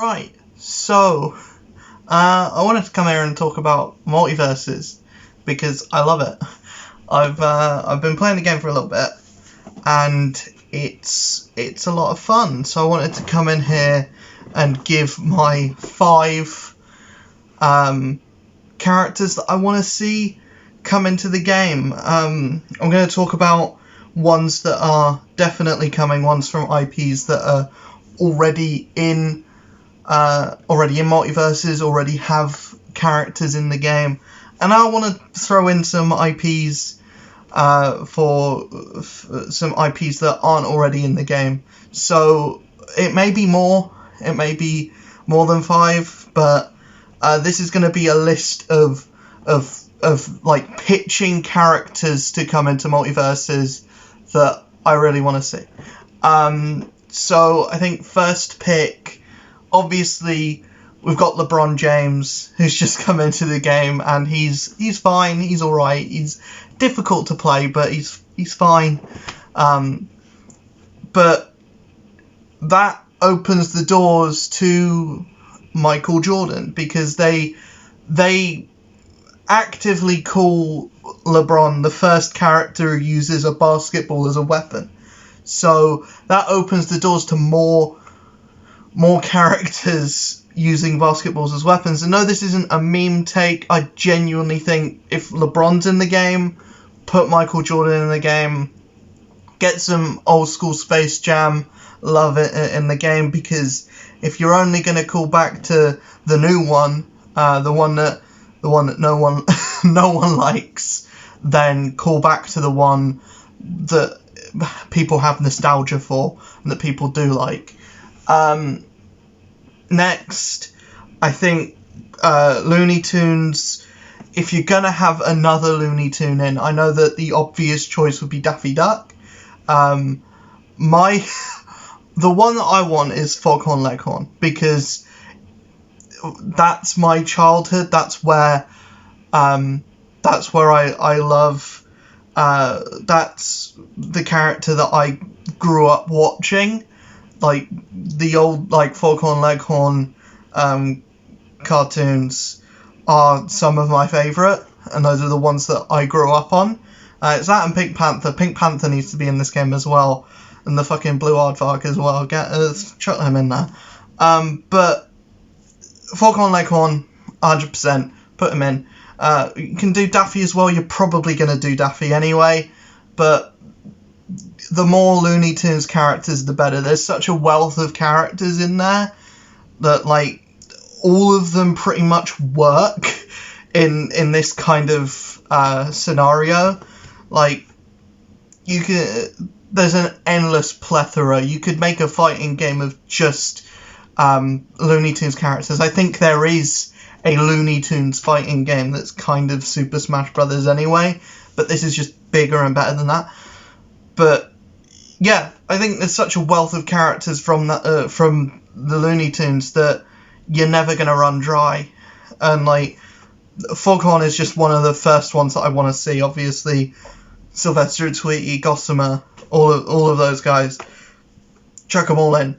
Right, so I wanted to come here and talk about Multiversus because I love it. I've been playing the game for a little bit, and it's a lot of fun. So I wanted to come in here and give my 5 characters that I want to see come into the game. I'm going to talk about ones that are definitely coming, ones from IPs that are already in Multiverses, already have characters in the game, and I want to throw in some IPs for some IPs that aren't already in the game. So it may be more than 5, but this is going to be a list of like pitching characters to come into Multiverses that I really want to see. So I think first pick, obviously, we've got LeBron James, who's just come into the game, and he's fine, he's alright, he's difficult to play, but he's fine. But that opens the doors to Michael Jordan, because they actively call LeBron the first character who uses a basketball as a weapon. So that opens the doors to more characters using basketballs as weapons. And no, this isn't a meme take. I genuinely think if LeBron's in the game, put Michael Jordan in the game, get some old school Space Jam love it in the game, because if you're only going to call back to the new one, the one that no one no one likes, then call back to the one that people have nostalgia for and that people do like. Next, I think Looney Tunes. If you're gonna have another Looney Tune in, I know that the obvious choice would be Daffy Duck. The one that I want is Foghorn Leghorn, because that's my childhood. That's where I love. That's the character that I grew up watching. Like the old Foghorn Leghorn cartoons are some of my favourite, and those are the ones that I grew up on. It's that and Pink Panther. Pink Panther needs to be in this game as well, and the fucking Blue Aardvark as well. Chuck them in there. But Foghorn Leghorn, 100%, put him in. You can do Daffy as well. You're probably going to do Daffy anyway, but the more Looney Tunes characters, the better. There's such a wealth of characters in there that, all of them pretty much work in this kind of scenario. There's an endless plethora. You could make a fighting game of just Looney Tunes characters. I think there is a Looney Tunes fighting game that's kind of Super Smash Brothers anyway, but this is just bigger and better than that. But yeah, I think there's such a wealth of characters from the Looney Tunes that you're never gonna run dry. And Foghorn is just one of the first ones that I want to see. Obviously, Sylvester, Tweety, Gossamer, all of those guys, chuck them all in.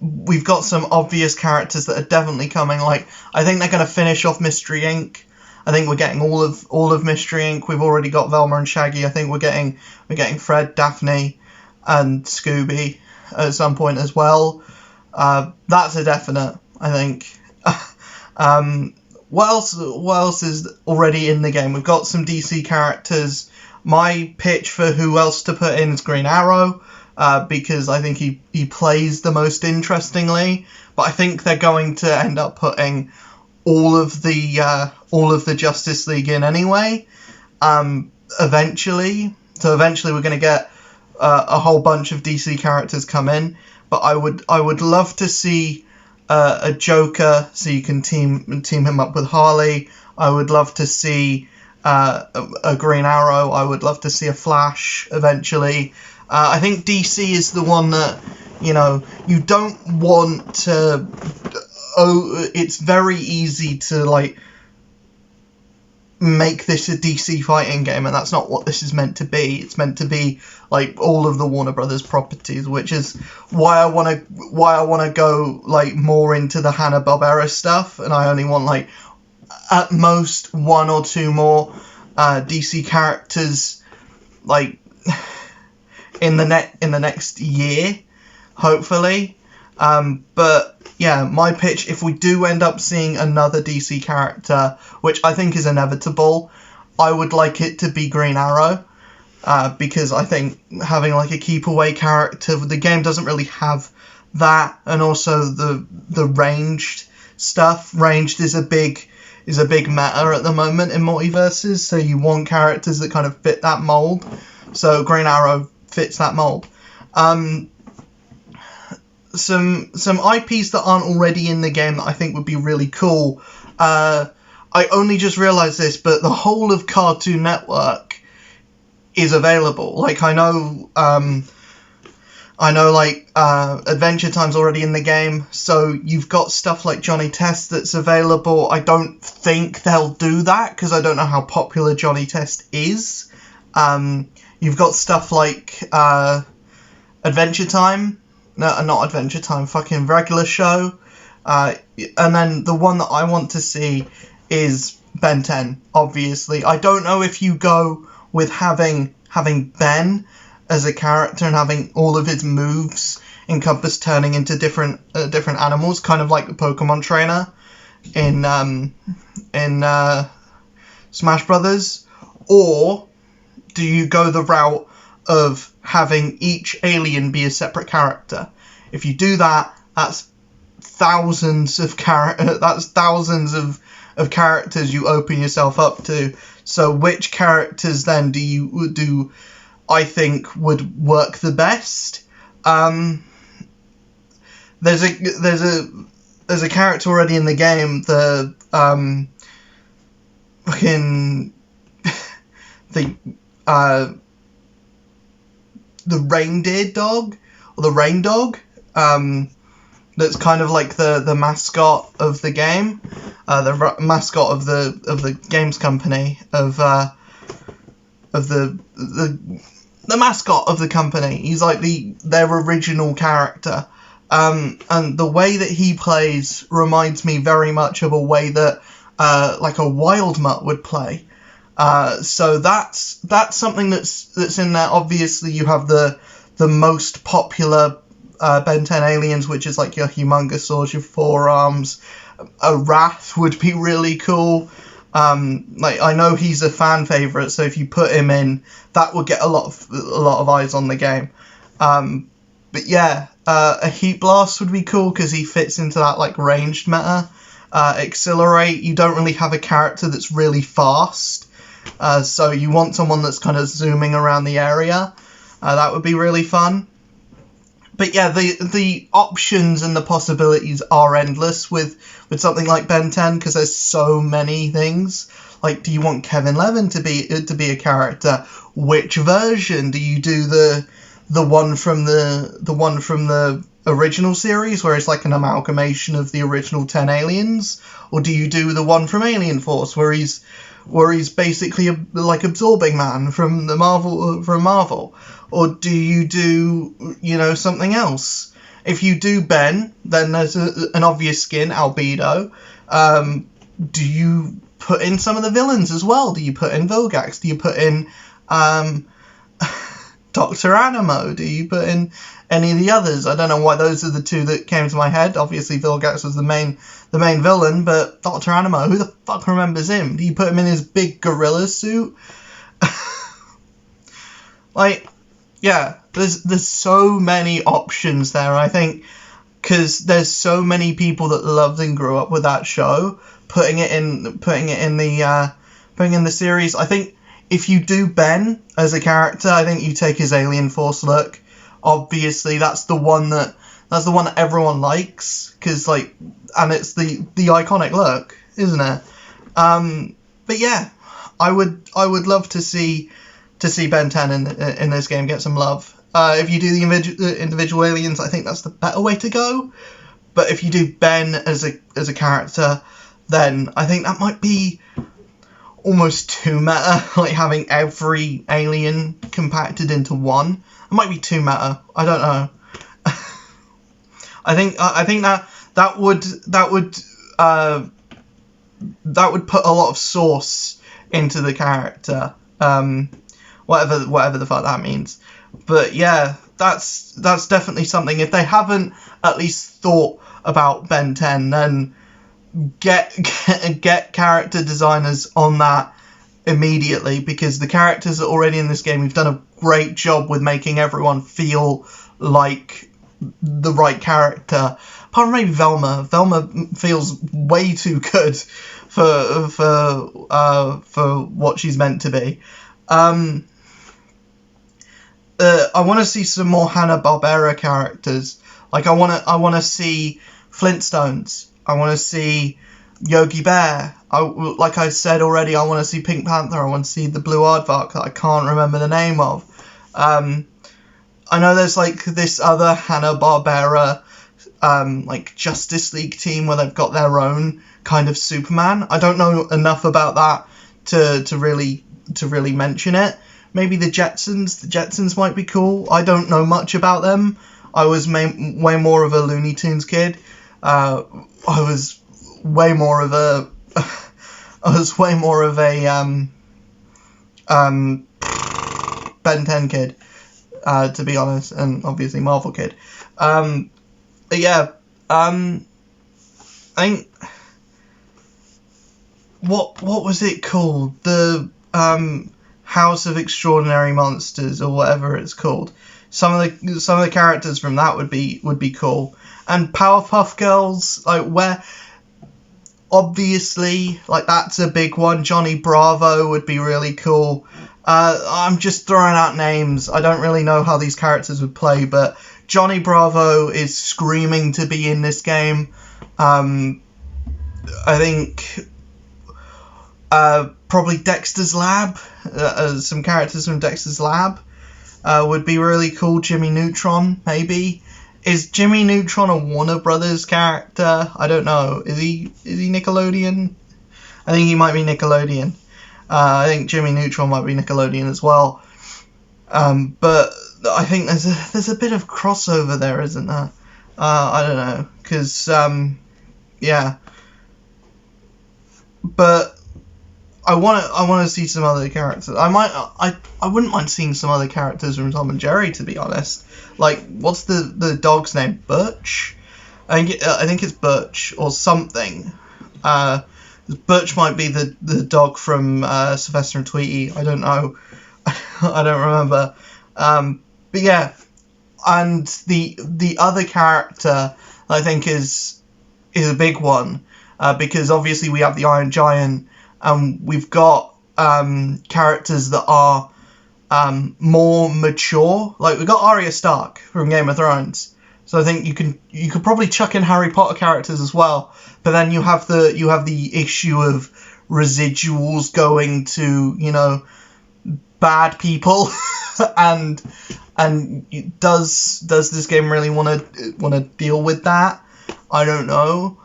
We've got some obvious characters that are definitely coming. I think they're going to finish off Mystery Inc. I think we're getting all of Mystery Inc. We've already got Velma and Shaggy. I think we're getting Fred, Daphne, and Scooby at some point as well. That's a definite, I think. What else is already in the game? We've got some DC characters. My pitch for who else to put in is Green Arrow. Because I think he plays the most interestingly, but I think they're going to end up putting all of the Justice League in anyway. Eventually we're going to get a whole bunch of DC characters come in, but I would love to see a Joker, so you can team him up with Harley. I would love to see a Green Arrow. I would love to see a Flash eventually. I think DC is the one that, you don't want to... it's very easy to, make this a DC fighting game, and that's not what this is meant to be. It's meant to be like all of the Warner Brothers properties, which is why I want to go like more into the Hanna-Barbera stuff, and I only want like at most 1 or 2 more DC characters like in the next year, hopefully. But yeah, my pitch, if we do end up seeing another DC character, which I think is inevitable, I would like it to be Green Arrow, because I think having like a keep away character, the game doesn't really have that, and also the ranged stuff. Ranged is a big meta at the moment in Multiversus, so you want characters that kind of fit that mold. So Green Arrow fits that mold. Some IPs that aren't already in the game that I think would be really cool. I only just realised this, but the whole of Cartoon Network is available. Like I know like Adventure Time's already in the game, so you've got stuff like Johnny Test that's available. I don't think they'll do that because I don't know how popular Johnny Test is. You've got stuff like Adventure Time. No, not Adventure Time, fucking Regular Show. And then the one that I want to see is Ben 10, obviously. I don't know if you go with having Ben as a character and having all of his moves encompass turning into different animals, kind of like the Pokemon trainer in Smash Brothers, or do you go the route of having each alien be a separate character? If you do that, that's thousands of characters you open yourself up to. So which characters then do I think would work the best? There's a character already in the game, the fucking the reindeer dog, or the rain dog, that's kind of like the mascot of the game, the mascot of the games company, of the mascot of the company. He's like their original character, and the way that he plays reminds me very much of a way that like a Wild Mutt would play. So that's something that's in there. Obviously, you have the most popular Ben 10 aliens, which is like your Humongousaurs, your Forearms. A Wrath would be really cool. Like I know he's a fan favorite, so if you put him in, that would get a lot of eyes on the game. But yeah, a Heat Blast would be cool because he fits into that like ranged meta. Accelerate, you don't really have a character that's really fast. So you want someone that's kind of zooming around the area. That would be really fun. But yeah, the options and the possibilities are endless with something like Ben 10, because there's so many things. Like, do you want Kevin Levin to be a character? Which version? Do you do the one from the original series, where it's like an amalgamation of the original 10 aliens, or do you do the one from Alien Force, where he's basically like Absorbing Man from Marvel, or do you do something else? If you do Ben, then there's an obvious skin, Albedo. Do you put in some of the villains as well? Do you put in Vilgax? Do you put in Dr. Animo? Do you put in any of the others? I don't know why those are the two that came to my head. Obviously, Vilgax was the main villain, but Dr. Animo, who the fuck remembers him? Do you put him in his big gorilla suit? Like, yeah, there's so many options there. I think because there's so many people that loved and grew up with that show, putting it in the series. I think if you do Ben as a character, I think you take his Alien Force look. Obviously, that's the one that everyone likes, because and it's the iconic look, isn't it? But yeah, I would love to see Ben 10 in this game get some love. If you do the individual aliens, I think that's the better way to go. But if you do Ben as a character, then I think that might be almost too meta, like having every alien compacted into one. It might be too meta. I don't know. I think that would put a lot of sauce into the character. Whatever the fuck that means. But yeah, that's definitely something. If they haven't at least thought about Ben 10, then get character designers on that immediately, because the characters are already in this game. We've done a great job with making everyone feel like the right character. Apart from maybe Velma. Velma feels way too good for what she's meant to be. I want to see some more Hanna-Barbera characters. Like I want to see Flintstones. I want to see Yogi Bear. Like I said already, I want to see Pink Panther. I want to see the Blue Aardvark that I can't remember the name of. I know there's like this other Hanna-Barbera like Justice League team where they've got their own kind of Superman. I don't know enough about that to really mention it. Maybe the Jetsons. The Jetsons might be cool. I don't know much about them. I was way more of a Looney Tunes kid. I was way more of a Ben 10 kid, to be honest, and obviously Marvel kid. But yeah, I think what was it called? The House of Extraordinary Monsters, or whatever it's called. Some of the characters from that would be cool. And Powerpuff Girls, like, where obviously, like, that's a big one. Johnny Bravo would be really cool. I'm just throwing out names. I don't really know how these characters would play, but Johnny Bravo is screaming to be in this game. I think probably Dexter's Lab, some characters from Dexter's Lab would be really cool. Jimmy Neutron, maybe. Is Jimmy Neutron a Warner Brothers character? I don't know. Is he Nickelodeon? I think he might be Nickelodeon. I think Jimmy Neutron might be Nickelodeon as well. But I think there's a bit of crossover there, isn't there? I don't know, because yeah. But I want to see some other characters. I wouldn't mind seeing some other characters from Tom and Jerry, to be honest. Like, what's the dog's name? Birch? I think it's Birch or something. Birch might be the dog from Sylvester and Tweety. I don't know. I don't remember. But yeah, and the other character I think is a big one, because obviously we have the Iron Giant, and we've got characters that are more mature. Like, we've got Arya Stark from Game of Thrones, so I think you could probably chuck in Harry Potter characters as well. But then you have the issue of residuals going to, you know, bad people, and does this game really want to deal with that? I don't know.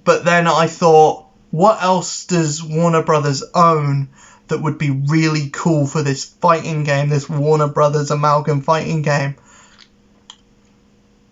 But then I thought, what else does Warner Brothers own that would be really cool for this fighting game, this Warner Brothers amalgam fighting game?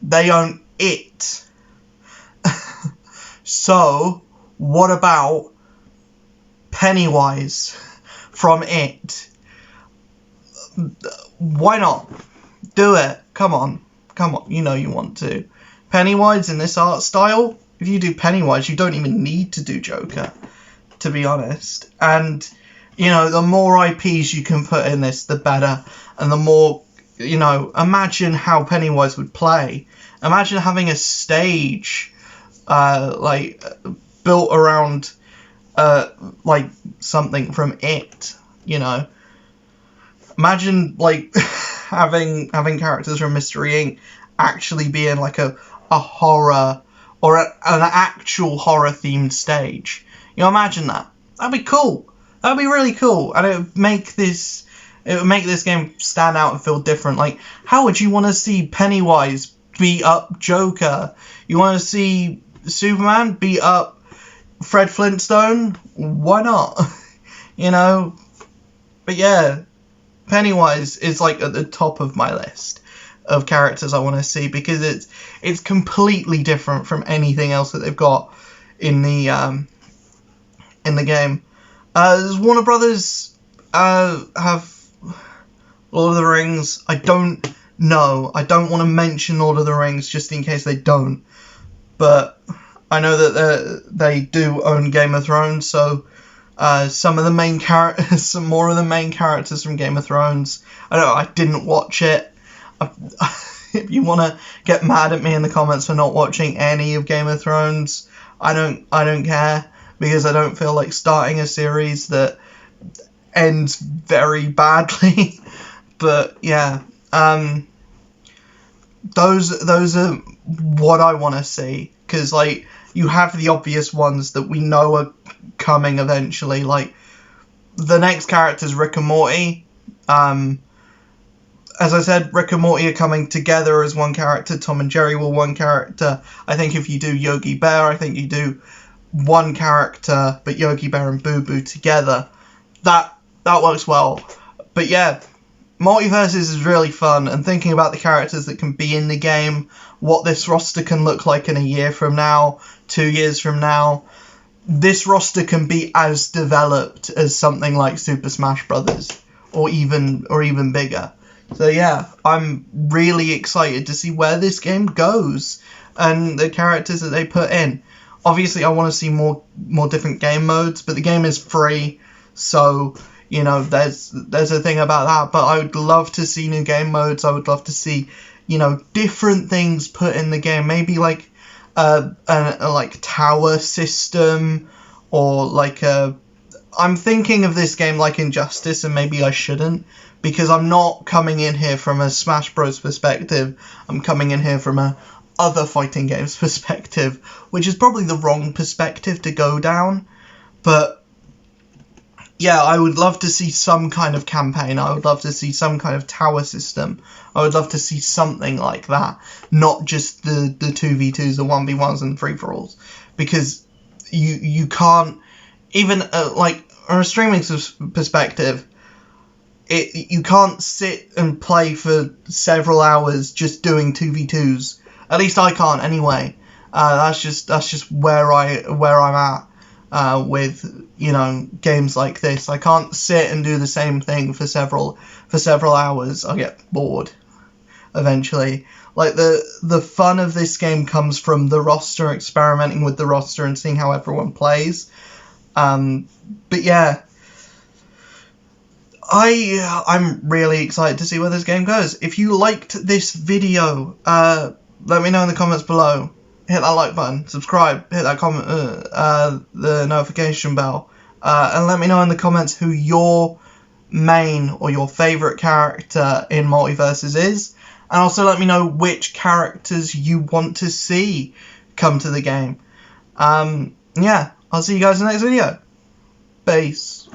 They own It. So, what about Pennywise from It? Why not? Do it. Come on. You know you want to. Pennywise in this art style? If you do Pennywise, you don't even need to do Joker, to be honest. And, you know, the more IPs you can put in this, the better. And the more, you know, imagine how Pennywise would play. Imagine having a stage, like, built around, like, something from It, you know. Imagine, like, having characters from Mystery Inc. actually being, like, a horror, or an actual horror-themed stage. You know, imagine that. That'd be cool. That'd be really cool. And it would make this game stand out and feel different. Like, how would you want to see Pennywise beat up Joker? You want to see Superman beat up Fred Flintstone? Why not? you know. But yeah, Pennywise is like at the top of my list of characters I want to see, because it's completely different from anything else that they've got in the game. Warner Brothers have Lord of the Rings. I don't know. I don't want to mention Lord of the Rings just in case they don't. But I know that they do own Game of Thrones, so some of the main characters, some more of the main characters from Game of Thrones. I didn't watch it. If you want to get mad at me in the comments for not watching any of Game of Thrones, I don't care, because I don't feel like starting a series that ends very badly. But yeah, those are what I want to see, because like you have the obvious ones that we know are coming eventually. Like the next character is Rick and Morty. As I said, Rick and Morty are coming together as one character. Tom and Jerry were one character. I think if you do Yogi Bear, I think you do one character, but Yogi Bear and Boo Boo together. That works well. But yeah, Multiversus is really fun, and thinking about the characters that can be in the game, what this roster can look like in a year from now, 2 years from now. This roster can be as developed as something like Super Smash Brothers, or even bigger. So yeah, I'm really excited to see where this game goes and the characters that they put in. Obviously, I want to see more different game modes, but the game is free, so you know there's a thing about that. But I would love to see new game modes. I would love to see, you know, different things put in the game. Maybe like a like tower system, or like I'm thinking of this game like Injustice, and maybe I shouldn't, because I'm not coming in here from a Smash Bros perspective. I'm coming in here from a other fighting games perspective, which is probably the wrong perspective to go down. But yeah, I would love to see some kind of campaign. I would love to see some kind of tower system. I would love to see something like that, not just the 2v2s, the 1v1s and free-for-alls, because you can't, even like on a streaming perspective, you can't sit and play for several hours just doing 2v2s. At least I can't anyway. That's just where I'm at with, you know, games like this. I can't sit and do the same thing for several hours. I get bored eventually. Like the fun of this game comes from the roster, experimenting with the roster and seeing how everyone plays. But yeah, I'm really excited to see where this game goes. If you liked this video, let me know in the comments below. Hit that like button, subscribe, hit that comment, the notification bell, and let me know in the comments who your main or your favourite character in Multiversus is, and also let me know which characters you want to see come to the game. Yeah, I'll see you guys in the next video. Peace.